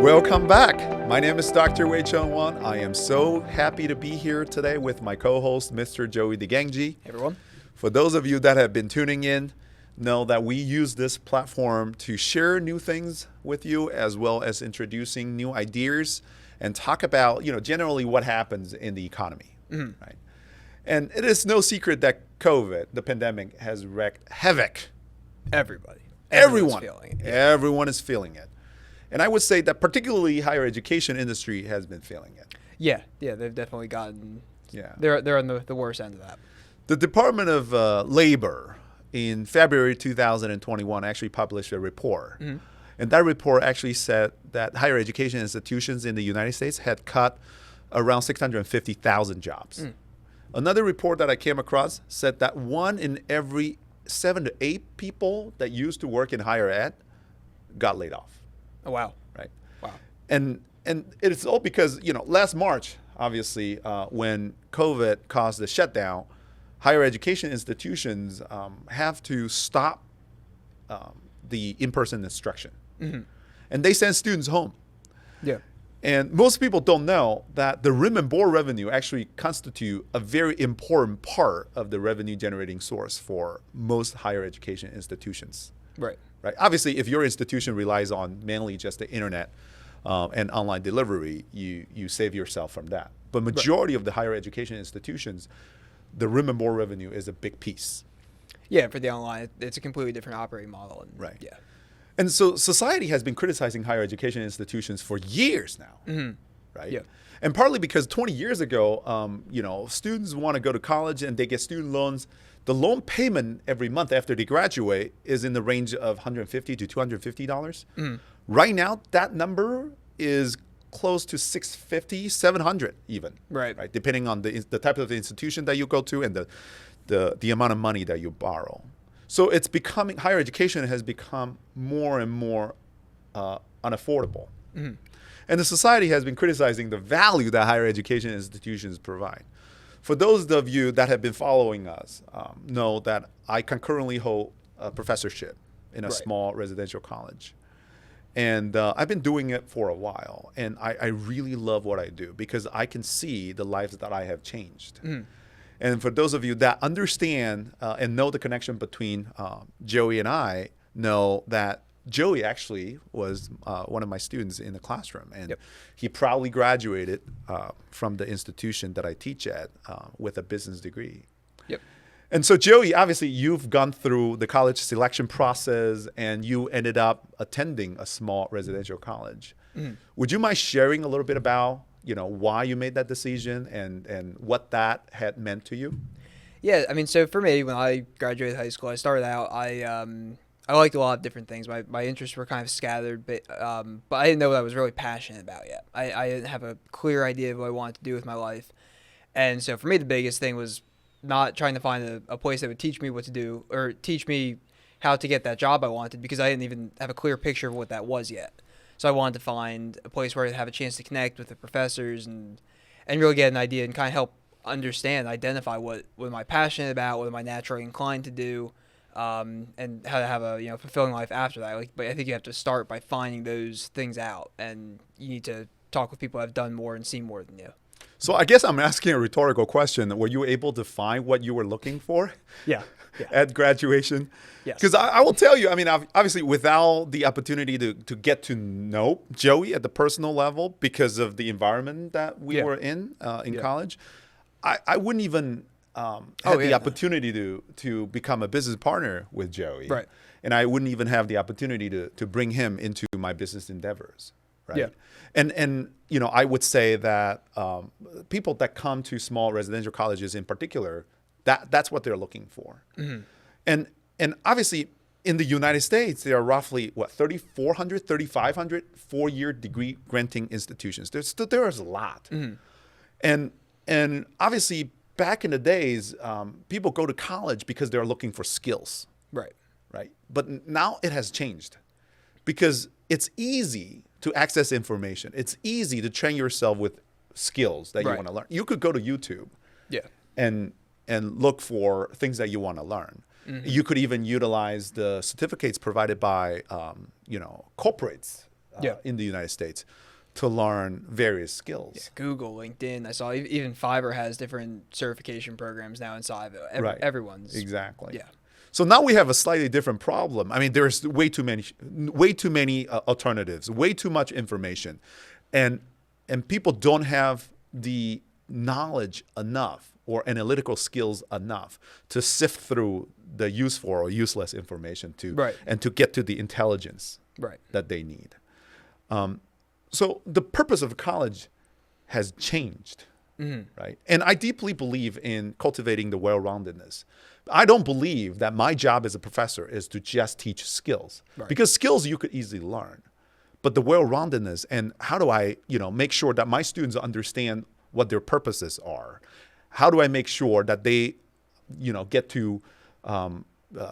Welcome back. My name is Dr. Wang. I am so happy to be here today with my co-host, Mr. Joey DiGangi. Hey everyone. For those of you that have been tuning in, know that we use this platform to share new things with you, as well as introducing new ideas and talk about, generally what happens in the economy, right? And it is no secret that COVID, the pandemic, has wreaked havoc. Everybody. Everyone. Feeling it. Everyone is feeling it. And I would say that particularly higher education industry has been feeling it. Yeah, they've definitely gotten. Yeah. They're on the worst end of that. The Department of Labor in February 2021 actually published a report. And that report actually said that higher education institutions in the United States had cut around 650,000 jobs. Another report that I came across said that 1 in every 7 to 8 people that used to work in higher ed got laid off. Oh, wow. Right. Wow. And it's all because, last March, obviously, when COVID caused the shutdown, higher education institutions have to stop the in-person instruction. And they send students home. Yeah. And most people don't know that the room and board revenue actually constitute a very important part of the revenue generating source for most higher education institutions. Right. Right. Obviously, if your institution relies on mainly just the internet and online delivery, you save yourself from that. But majority of the higher education institutions, the room and board revenue is a big piece. Yeah, for the online, it's a completely different operating model. And, right. Yeah. And so society has been criticizing higher education institutions for years now. Right. Yeah. And partly because 20 years ago, students want to go to college and they get student loans. The loan payment every month after they graduate is in the range of $150 to $250. Right now, that number is close to $650, $700 even. Right. Depending on the type of institution that you go to and the amount of money that you borrow. So it's becoming, higher education has become more and more unaffordable. And the society has been criticizing the value that higher education institutions provide. For those of you that have been following us, know that I concurrently hold a professorship in a small residential college. And I've been doing it for a while. And I really love what I do because I can see the lives that I have changed. And for those of you that understand and know the connection between Joey and I, know that Joey actually was one of my students in the classroom, and he proudly graduated from the institution that I teach at with a business degree. And so, Joey, obviously, you've gone through the college selection process, and you ended up attending a small residential college. Would you mind sharing a little bit about why you made that decision and what that had meant to you? Yeah, I mean, so for me, when I graduated high school, I started out, I liked a lot of different things. My interests were kind of scattered, but I didn't know what I was really passionate about yet. I didn't have a clear idea of what I wanted to do with my life. And so for me, the biggest thing was not trying to find a place that would teach me what to do or teach me how to get that job I wanted, because I didn't even have a clear picture of what that was yet. So I wanted to find a place where I'd have a chance to connect with the professors and really get an idea and kind of help understand, identify what am I passionate about, what am I naturally inclined to do, and how to have a fulfilling life after that. But I think you have to start by finding those things out, and you need to talk with people who have done more and seen more than you. So I guess I'm asking a rhetorical question. Were you able to find what you were looking for? Yeah. At graduation? Yes. Because I will tell you, I mean, obviously without the opportunity to get to know Joey at the personal level because of the environment that we were in college, I wouldn't even have the opportunity to become a business partner with Joey. Right. And I wouldn't even have the opportunity to bring him into my business endeavors. Right. Yeah. And I would say that people that come to small residential colleges in particular, that's what they're looking for. And obviously in the United States, there are roughly 3,400, 3,500 four-year degree granting institutions. There's a lot. And obviously back in the days, people go to college because they're looking for skills. Right. But now it has changed because it's easy to access information. It's easy to train yourself with skills that you want to learn. You could go to YouTube and look for things that you want to learn. You could even utilize the certificates provided by corporates in the United States to learn various skills. Yeah, Google, LinkedIn. I saw even Fiverr has different certification programs now inside of it. Right. Everyone's. Exactly. Yeah. So now we have a slightly different problem. I mean, there's way too many alternatives, way too much information, and people don't have the knowledge enough or analytical skills enough to sift through the useful or useless information and to get to the intelligence that they need. So the purpose of college has changed, right? And I deeply believe in cultivating the well-roundedness. I don't believe that my job as a professor is to just teach skills, because skills you could easily learn. But the well-roundedness and how do I, make sure that my students understand what their purposes are? How do I make sure that they, get to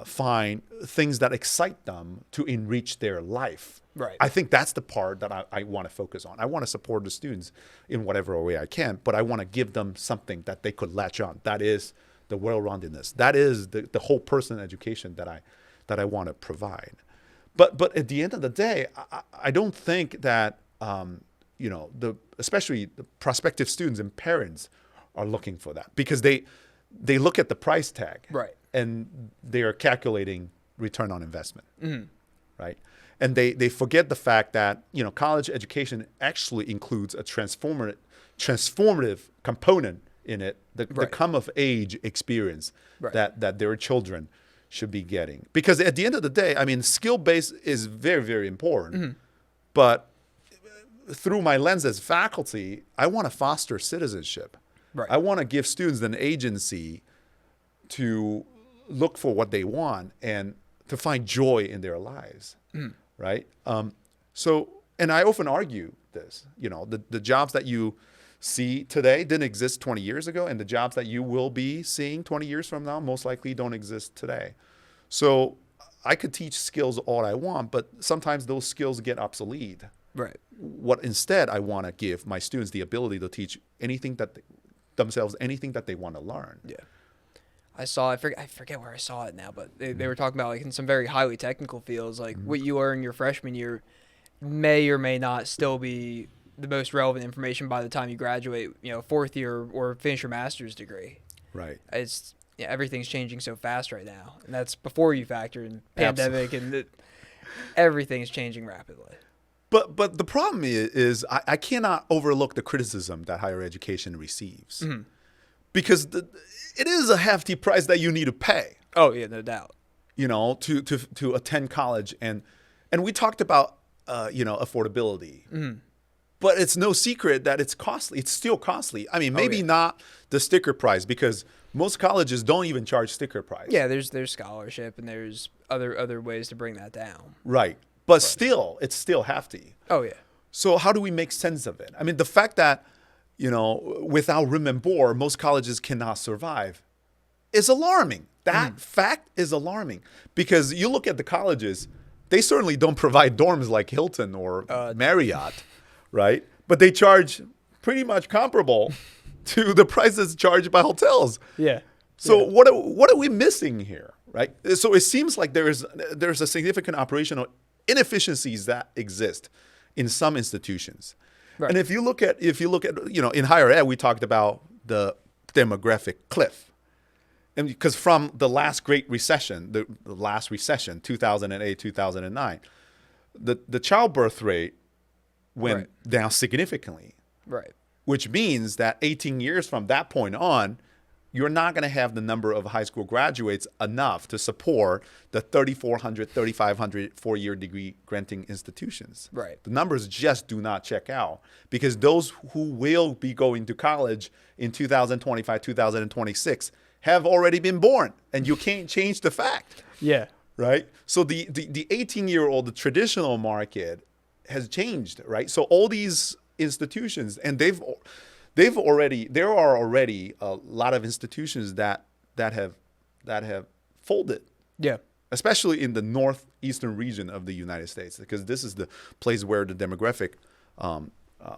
find things that excite them to enrich their life? Right. I think that's the part that I want to focus on. I want to support the students in whatever way I can, but I want to give them something that they could latch on. That is the well-roundedness. That is the whole person education that I want to provide. But at the end of the day, I don't think that especially the prospective students and parents are looking for that, because they look at the price tag, and they are calculating return on investment, right? And they forget the fact that college education actually includes a transformative component in it, the come of age experience that their children should be getting. Because at the end of the day, I mean, skill base is very, very important. But through my lens as faculty, I want to foster citizenship. I want to give students an agency to look for what they want and to find joy in their lives, right? So, and I often argue this, the jobs that you see today didn't exist 20 years ago, and the jobs that you will be seeing 20 years from now most likely don't exist today. So I could teach skills all I want, but sometimes those skills get obsolete. What instead I want to give my students the ability to teach anything that anything that they want to learn. I forget where I saw it now, but they were talking about, like, in some very highly technical fields, like what you learn your freshman year may or may not still be the most relevant information by the time you graduate, fourth year or finish your master's degree. It's everything's changing so fast right now, and that's before you factor in pandemic and everything's changing rapidly. But the problem is I cannot overlook the criticism that higher education receives, because it is a hefty price that you need to pay. Oh yeah, no doubt. To attend college, and we talked about affordability. But it's no secret that it's costly. It's still costly. I mean, maybe not the sticker price, because most colleges don't even charge sticker price. Yeah, there's scholarship and there's other ways to bring that down. Right. But still, it's still hefty. Oh, yeah. So how do we make sense of it? I mean, the fact that, without room and board, most colleges cannot survive is alarming. That fact is alarming, because you look at the colleges, they certainly don't provide dorms like Hilton or Marriott. Right? But they charge pretty much comparable to the prices charged by hotels. So what are we missing here, right? So it seems like there's a significant operational inefficiencies that exist in some institutions. And if you look at in higher ed, we talked about the demographic cliff. And because from the last great recession, the last recession, 2008, 2009, the childbirth rate went down significantly. Which means that 18 years from that point on, you're not going to have the number of high school graduates enough to support the 3,400, 3,500 four-year degree granting institutions. The numbers just do not check out, because those who will be going to college in 2025, 2026 have already been born, and you can't change the fact. Right? So the 18-year-old, the traditional market has changed, right? So all these institutions, and there are already a lot of institutions that have folded. Especially in the northeastern region of the United States, because this is the place where the demographic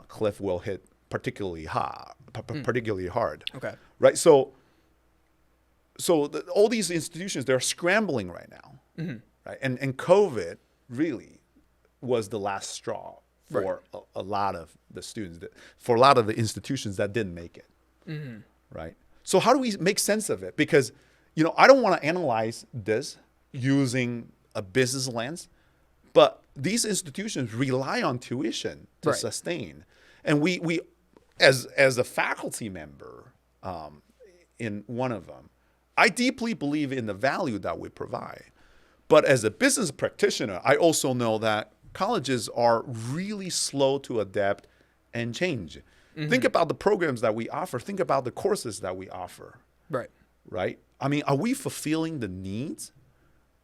cliff will hit particularly hard. Right? So all these institutions, they're scrambling right now. Right? And COVID really was the last straw for a lot of the students, for a lot of the institutions that didn't make it, right? So how do we make sense of it? Because, I don't want to analyze this using a business lens, but these institutions rely on tuition to sustain. And we as a faculty member in one of them, I deeply believe in the value that we provide. But as a business practitioner, I also know that colleges are really slow to adapt and change. Think about the programs that we offer. Think about the courses that we offer. Right? I mean, are we fulfilling the needs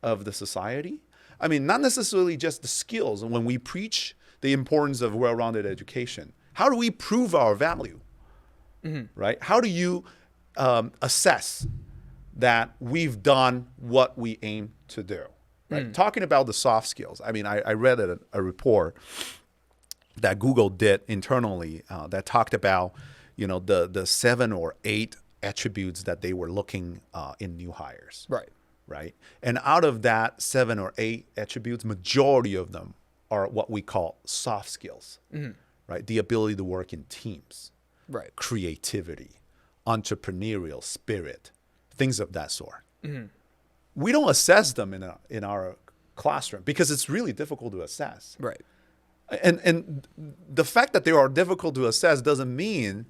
of the society? I mean, not necessarily just the skills. And when we preach the importance of well-rounded education, how do we prove our value? Right? How do you assess that we've done what we aim to do? Right? Talking about the soft skills. I mean, I read a report that Google did internally that talked about, the 7 or 8 attributes that they were looking in new hires. Right. And out of that 7 or 8 attributes, majority of them are what we call soft skills. Right. The ability to work in teams. Creativity, entrepreneurial spirit, things of that sort. We don't assess them in our classroom because it's really difficult to assess. And the fact that they are difficult to assess doesn't mean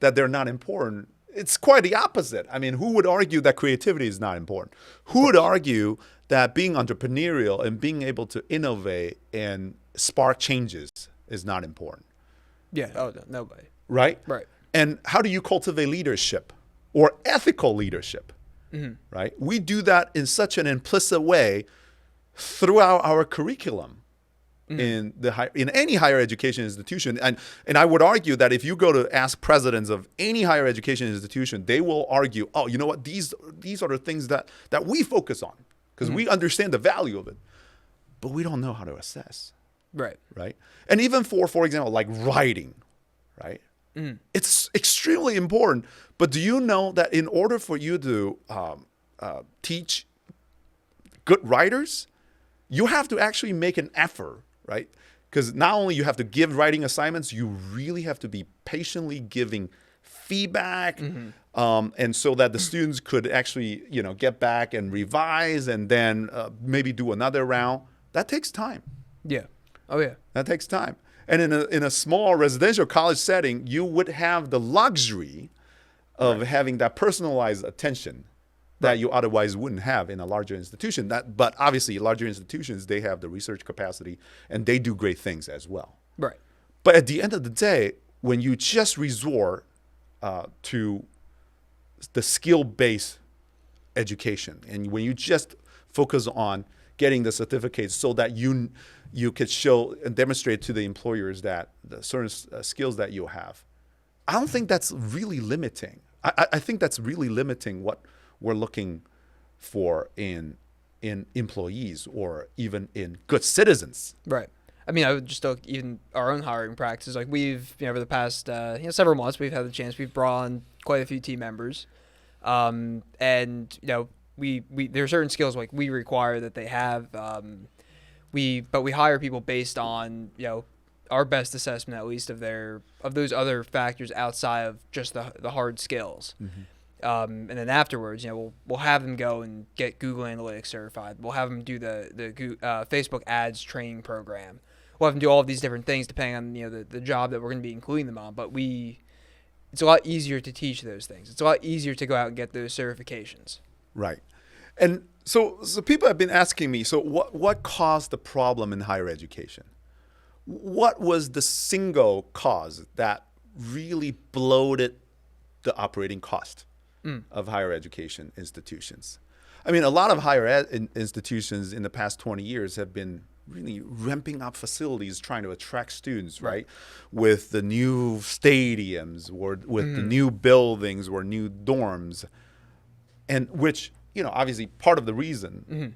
that they're not important. It's quite the opposite. I mean, who would argue that creativity is not important? Who would argue that being entrepreneurial and being able to innovate and spark changes is not important? Nobody. Right? And how do you cultivate leadership or ethical leadership? Right? We do that in such an implicit way throughout our curriculum in any higher education institution. And I would argue that if you go to ask presidents of any higher education institution, they will argue, oh, you know what? These are the things that we focus on because we understand the value of it, but we don't know how to assess. Right. And even for example, like writing, right? It's extremely important. But do you know that in order for you to teach good writers, you have to actually make an effort, right? Because not only you have to give writing assignments, you really have to be patiently giving feedback, and so that the students could actually, get back and revise and then maybe do another round. That takes time. That takes time. And in a small residential college setting, you would have the luxury of having that personalized attention that you otherwise wouldn't have in a larger institution. But obviously, larger institutions, they have the research capacity, and they do great things as well. But at the end of the day, when you just resort to the skill-based education, and when you just focus on getting the certificates so that you could show and demonstrate to the employers that the certain skills that you have, I don't think that's really limiting. I think that's really limiting what we're looking for in employees or even in good citizens. I mean, I would just look even our own hiring practices. Like we've, over the past several months, we've had the chance. We've brought on quite a few team members, and we there are certain skills like we require that they have. But we hire people based on our best assessment, at least of those other factors outside of just the hard skills. And then afterwards, we'll have them go and get Google Analytics certified. We'll have them do the Facebook ads training program. We'll have them do all of these different things depending on the job that we're going to be including them on. But it's a lot easier to teach those things. It's a lot easier to go out and get those certifications. Right. And so people have been asking me, so what caused the problem in higher education? What was the single cause that really bloated the operating cost of higher education institutions? I mean, a lot of higher ed institutions in the past 20 years have been really ramping up facilities trying to attract students, right? With the new stadiums or with the new buildings or new dorms, and which, obviously part of the reason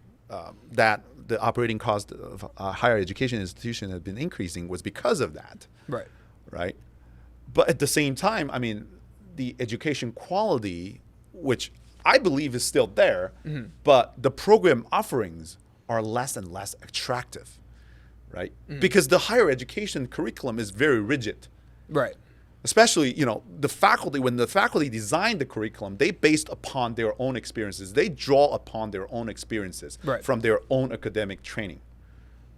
that the operating cost of higher education institution has been increasing was because of that. Right. But at the same time, I mean, the education quality, which I believe is still there, but the program offerings are less and less attractive. right? Because the higher education curriculum is very rigid. Right. Especially, the faculty, when the faculty designed the curriculum, they based upon their own experiences. They draw upon their own experiences from their own academic training,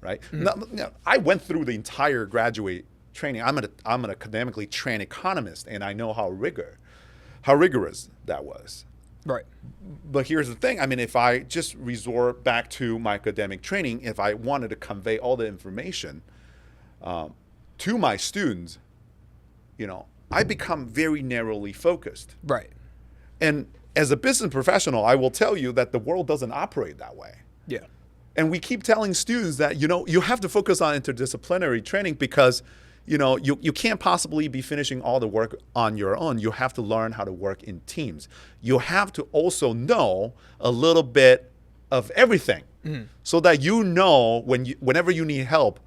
right? Now, I went through the entire graduate training. I'm an academically trained economist, and I know how rigorous that was. Right. But here's the thing. I mean, if I just resort back to my academic training, if I wanted to convey all the information to my students, I become very narrowly focused. Right. And as a business professional, I will tell you that the world doesn't operate that way. Yeah. And we keep telling students that, you have to focus on interdisciplinary training because, you can't possibly be finishing all the work on your own. You have to learn how to work in teams. You have to also know a little bit of everything so that whenever you need help,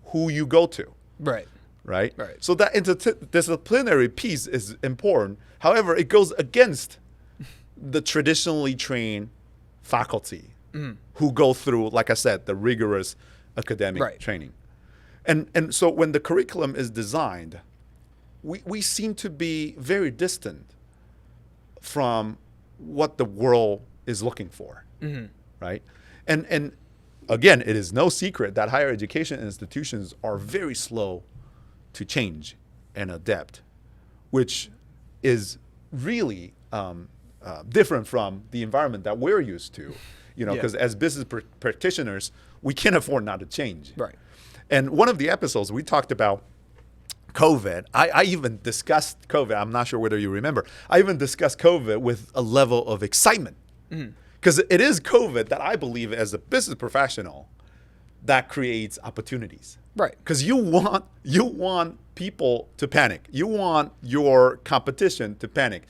who you go to. Right. Right? Right. So that interdisciplinary piece is important. However, it goes against the traditionally trained faculty who go through, like I said, the rigorous academic training. And so when the curriculum is designed, we seem to be very distant from what the world is looking for, right? And again, it is no secret that higher education institutions are very slow to change and adapt, which is really different from the environment that we're used to, because as business practitioners, we can't afford not to change. Right. And one of the episodes we talked about COVID. I even discussed COVID. I'm not sure whether you remember. I even discussed COVID with a level of excitement because it is COVID that I believe as a business professional that creates opportunities. Right. Because you want people to panic. You want your competition to panic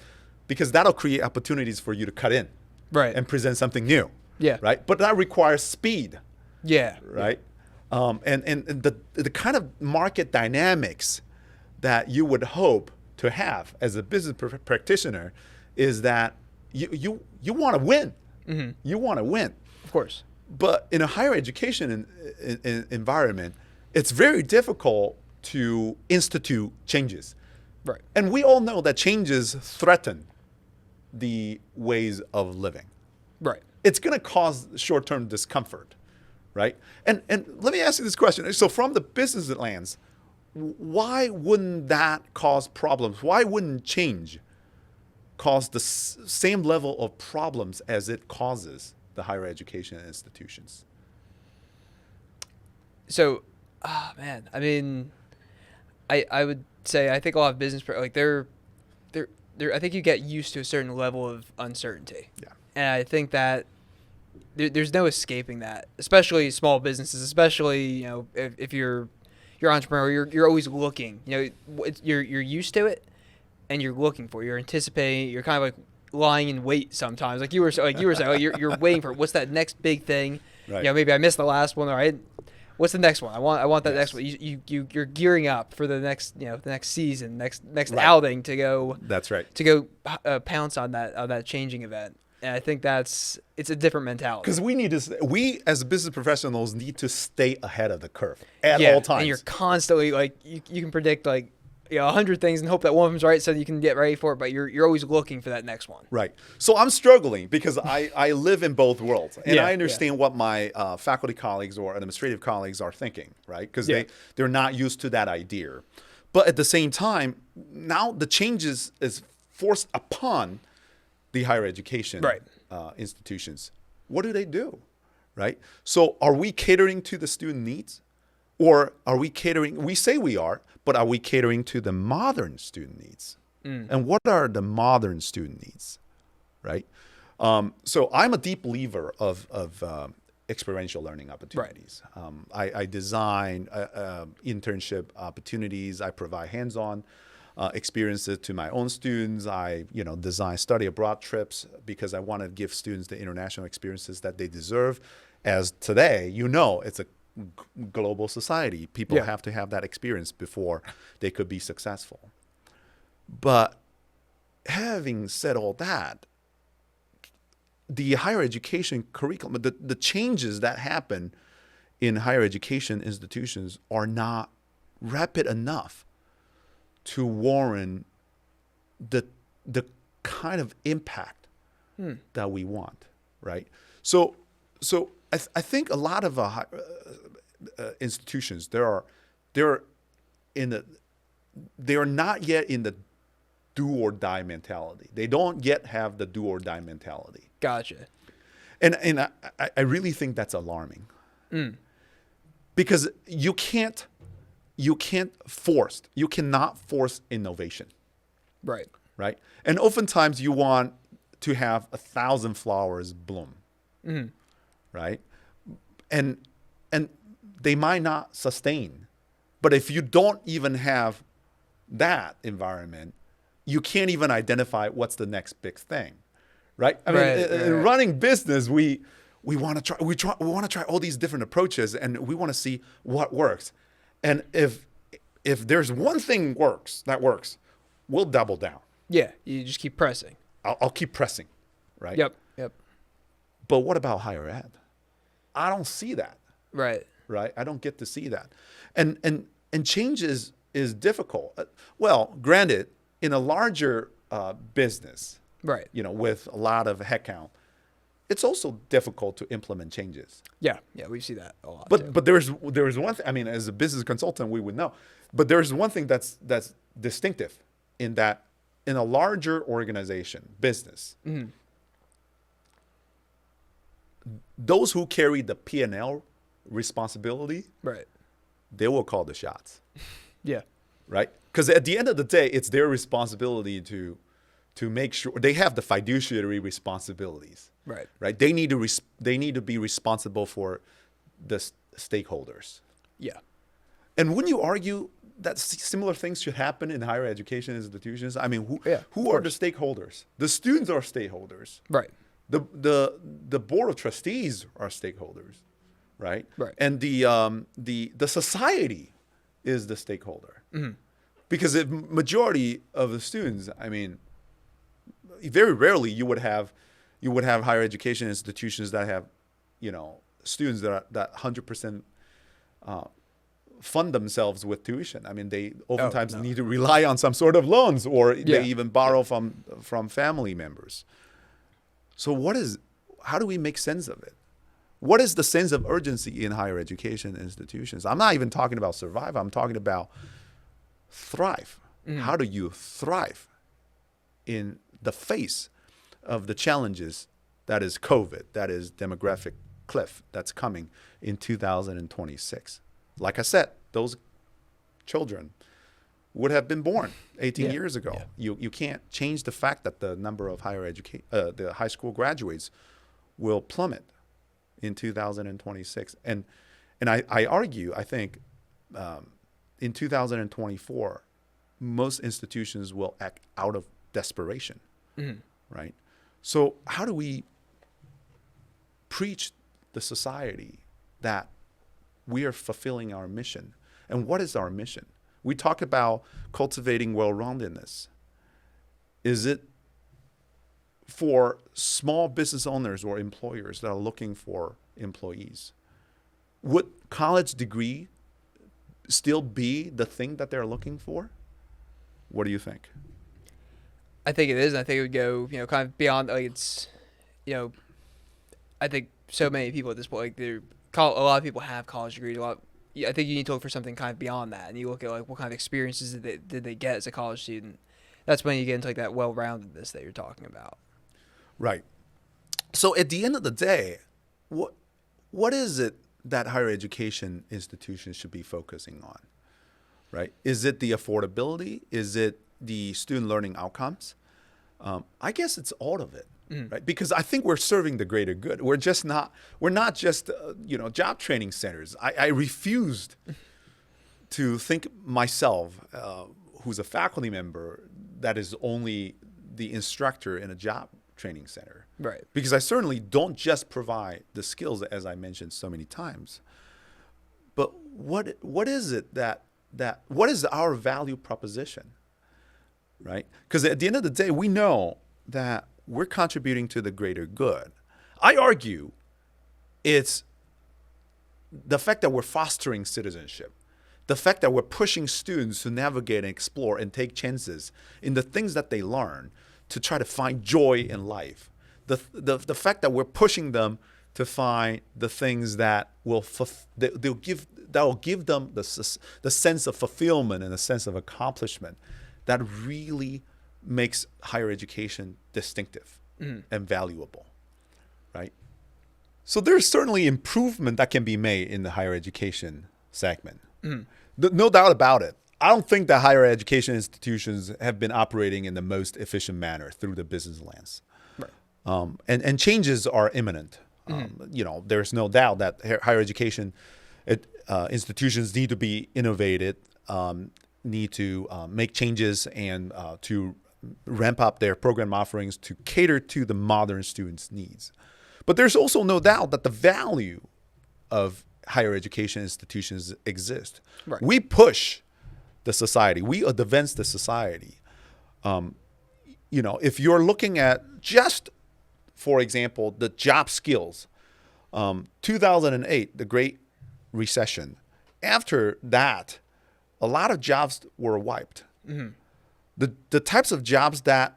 because that'll create opportunities for you to cut in. Right. And present something new. Yeah. Right. But that requires speed. Yeah. Right. And the kind of market dynamics that you would hope to have as a business practitioner is that you want to win. You want to win. Of course. But in a higher education environment, it's very difficult to institute changes. Right. And we all know that changes threaten the ways of living. Right. It's going to cause short-term discomfort, right? And let me ask you this question. So from the business lens, why wouldn't that cause problems? Why wouldn't change cause the same level of problems as it causes the higher education institutions? So, man, I mean, I would say I think a lot of business they're I think you get used to a certain level of uncertainty. Yeah. And I think that there's no escaping that, especially small businesses, especially, if you're entrepreneur, you're always looking, you're used to it and you're looking for, you're anticipating, you're kind of like lying in wait sometimes. Like you were saying, you're waiting for what's that next big thing. Right. Maybe I missed the last one, or what's the next one? I want that next one. You're gearing up for the next, the next season, next outing to go. That's right. To go pounce on that changing event. And I think it's a different mentality. Because we as business professionals need to stay ahead of the curve at all times. And you're constantly you can predict 100 things and hope that one of them's right so you can get ready for it. But you're always looking for that next one. Right. So I'm struggling because I live in both worlds, and I understand what my faculty colleagues or administrative colleagues are thinking, right? Because they're not used to that idea. But at the same time, now the changes is forced upon the higher education institutions. What do? Right? So are we catering to the student needs? Or are we catering, we say we are, but are we catering to the modern student needs? And what are the modern student needs? Right? So I'm a deep believer of experiential learning opportunities. Right. I design internship opportunities. I provide hands-on experiences to my own students. I, design study abroad trips because I want to give students the international experiences that they deserve. As today, it's a global society. People have to have that experience before they could be successful. But having said all that, the higher education curriculum, the changes that happen in higher education institutions are not rapid enough to warrant the kind of impact that we want, right? So I think a lot of institutions they are not yet in the do or die mentality. They don't yet have the do or die mentality. Gotcha. And I really think that's alarming. Because you cannot force innovation. Right. Right? And oftentimes you want to have 1,000 flowers bloom. Right? And they might not sustain. But if you don't even have that environment, you can't even identify what's the next big thing. Right? I mean, in running business, we want to try all these different approaches, and we want to see what works. And if there's one thing that works, we'll double down. Yeah, you just keep pressing. I'll keep pressing, right? Yep. But what about higher ed? I don't see that. Right. I don't get to see that. And change is difficult. Well, granted, in a larger business, right, with a lot of headcount, it's also difficult to implement changes. Yeah, we see that a lot. But there's one thing. I mean, as a business consultant, we would know. But there's one thing that's distinctive in that in a larger organization, business, those who carry the P&L responsibility, right, they will call the shots. Yeah. Right? Because at the end of the day, it's their responsibility to make sure they have the fiduciary responsibilities. Right? They need to be responsible for the stakeholders. Yeah. And wouldn't you argue that similar things should happen in higher education institutions? I mean, who are the stakeholders? The students are stakeholders. Right. The board of trustees are stakeholders, right? Right. And the society is the stakeholder. Because the majority of the students, I mean, very rarely you would have higher education institutions that have, students that 100% fund themselves with tuition. I mean, they oftentimes need to rely on some sort of loans, or they even borrow from family members. So how do we make sense of it? What is the sense of urgency in higher education institutions? I'm not even talking about survive. I'm talking about thrive. How do you thrive in the face of the challenges that is COVID, that is demographic cliff that's coming in 2026? Like I said, those children would have been born 18 years ago. You can't change the fact that the number of the high school graduates will plummet in 2026. And I argue, I think, in 2024, most institutions will act out of desperation, right? So how do we preach the society that we are fulfilling our mission? And what is our mission? We talk about cultivating well-roundedness. Is it for small business owners or employers that are looking for employees? Would college degree still be the thing that they're looking for? What do you think? I think it is. And I think it would go, kind of beyond, like, it's, I think so many people at this point, like, a lot of people have college degrees. I think you need to look for something kind of beyond that. And you look at, like, what kind of experiences did they get as a college student. That's when you get into, like, that well-roundedness that you're talking about. Right. So at the end of the day, what is it that higher education institutions should be focusing on? Right? Is it the affordability? Is it the student learning outcomes? I guess it's all of it, right? Because I think we're serving the greater good. We're not just job training centers. I refused to think myself, who's a faculty member, that is only the instructor in a job training center. Right. Because I certainly don't just provide the skills, as I mentioned so many times. But what is it what is our value proposition, right? Because at the end of the day, we know that we're contributing to the greater good. I argue it's the fact that we're fostering citizenship, the fact that we're pushing students to navigate and explore and take chances in the things that they learn to try to find joy in life, the fact that we're pushing them to find the things that will give them the sense of fulfillment and a sense of accomplishment, that really makes higher education distinctive and valuable, right? So there's certainly improvement that can be made in the higher education segment. No doubt about it. I don't think that higher education institutions have been operating in the most efficient manner through the business lens. Right. And changes are imminent. There's no doubt that higher education institutions need to be innovated, need to make changes and to ramp up their program offerings to cater to the modern students' needs. But there's also no doubt that the value of higher education institutions exist. Right. We push the society. We advance the society. If you're looking at just, for example, the job skills, 2008, the Great Recession, after that, a lot of jobs were wiped. The types of jobs that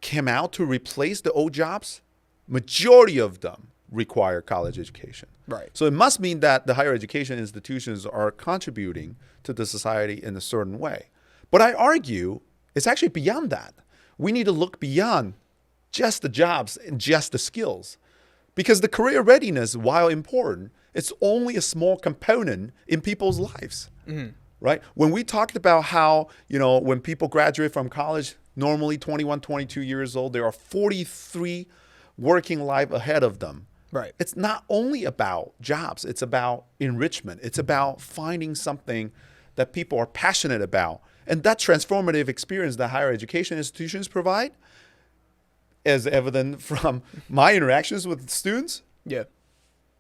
came out to replace the old jobs, majority of them require college education. Right. So it must mean that the higher education institutions are contributing to the society in a certain way. But I argue it's actually beyond that. We need to look beyond just the jobs and just the skills. Because the career readiness, while important, it's only a small component in people's lives. Right? When we talked about how, when people graduate from college, normally 21, 22 years old, there are 43 working life ahead of them. Right. It's not only about jobs. It's about enrichment. It's about finding something that people are passionate about. And that transformative experience that higher education institutions provide, as evident from my interactions with students,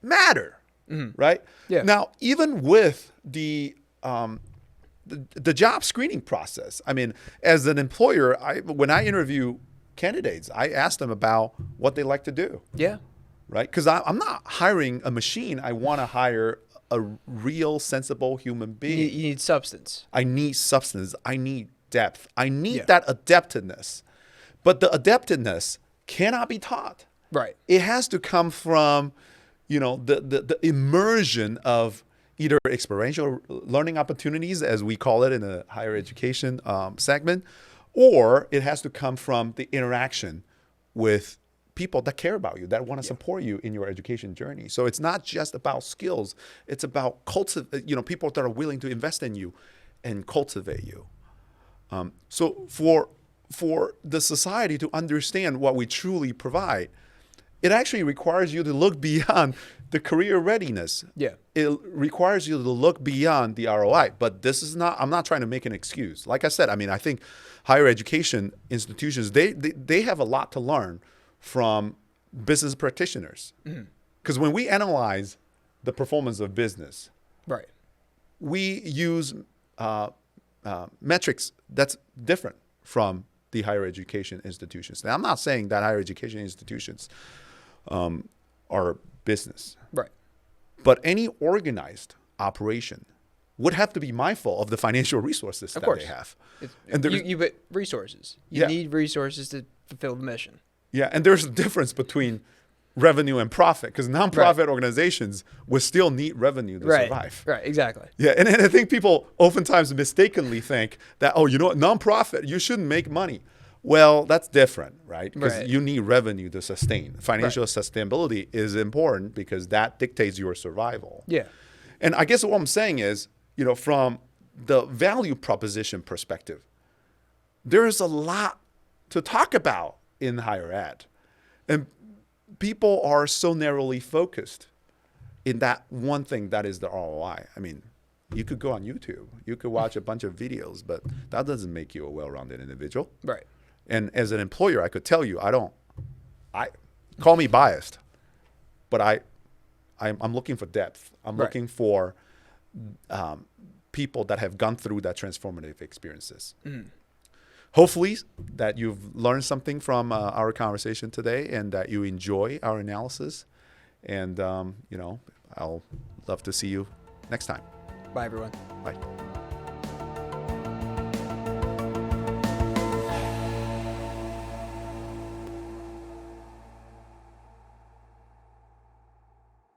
matter. Right? Yeah. Now, even with the job screening process, I mean, as an employer, when I interview candidates, I ask them about what they like to do. Yeah. Right? Because I'm not hiring a machine. I want to hire a real, sensible human being. You need substance. I need substance. I need depth. I need that adaptiveness. But the adaptiveness cannot be taught. Right. It has to come from, the immersion of either experiential learning opportunities, as we call it in the higher education segment, or it has to come from the interaction with people that care about you, that want to support you in your education journey. So it's not just about skills. It's about people that are willing to invest in you and cultivate you. So for the society to understand what we truly provide, it actually requires you to look beyond the career readiness. Yeah. It requires you to look beyond the ROI. But I'm not trying to make an excuse. Like I said, I think higher education institutions, they have a lot to learn from business practitioners. Because when we analyze the performance of business, right, we use metrics that's different from the higher education institutions. Now, I'm not saying that higher education institutions are business. Right. But any organized operation would have to be mindful of the financial resources that they have. But resources. You need resources to fulfill the mission. Yeah, and there's a difference between revenue and profit, because nonprofit organizations will still need revenue to survive. Right, exactly. Yeah, and I think people oftentimes mistakenly think that, nonprofit, you shouldn't make money. Well, that's different, right? Because you need revenue to sustain. Financial sustainability is important because that dictates your survival. Yeah. And I guess what I'm saying is, from the value proposition perspective, there is a lot to talk about in higher ed. And people are so narrowly focused in that one thing that is the ROI. You could go on YouTube, you could watch a bunch of videos, but that doesn't make you a well-rounded individual. Right. And as an employer, I could tell you, call me biased, but I'm looking for depth. I'm looking for people that have gone through that transformative experiences. Hopefully that you've learned something from our conversation today and that you enjoy our analysis. And, I'll love to see you next time. Bye, everyone. Bye.